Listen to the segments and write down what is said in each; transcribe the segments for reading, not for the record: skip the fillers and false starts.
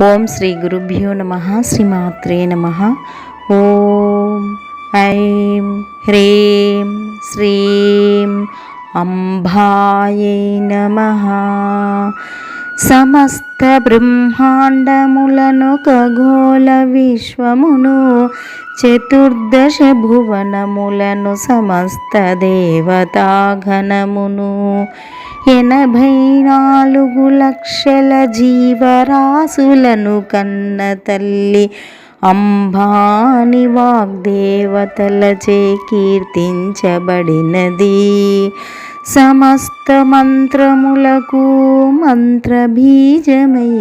ఓం శ్రీ గురుభ్యో నమః. శ్రీమాత్రే నమః. ఓం ఐం హ్రీం శ్రీం అంబాయై నమః. సమస్త బ్రహ్మాండములను ఖగోళ విశ్వమును చతుర్దశ భువనములను సమస్త దేవతాగణమును 84 లక్షల జీవరాశులను కన్న తల్లి అంబాని వాగ్దేవతలచే కీర్తించబడినది. సమస్త మంత్రములకు మంత్రబీజమై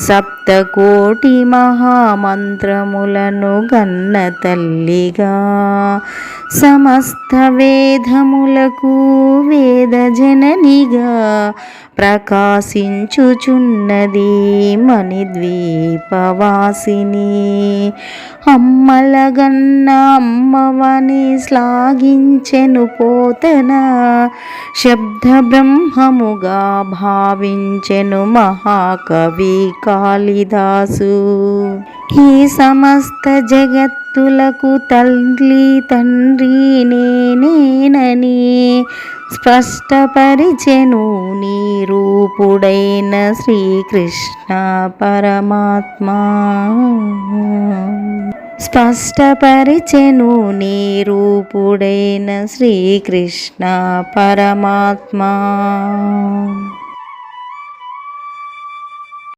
సప్తకోటి మహామంత్రములను గన్న తల్లిగా, సమస్త వేదములకు వేదజననిగా ప్రకాశించుచున్నది మణిద్వీపవాసిని. అమ్మలగన్న అమ్మవని శ్లాఘించెను పోతన, శబ్ద బ్రహ్మముగా భావించెను మహాకవి కాళిదాసు. ఈ సమస్త జగత్తులకు తల్లి తండ్రి నేనేనని స్పష్టపరిచెను నీ రూపుడైన శ్రీకృష్ణ పరమాత్మ. స్పష్టపరిచెను నీ రూపుడైన శ్రీకృష్ణ పరమాత్మ.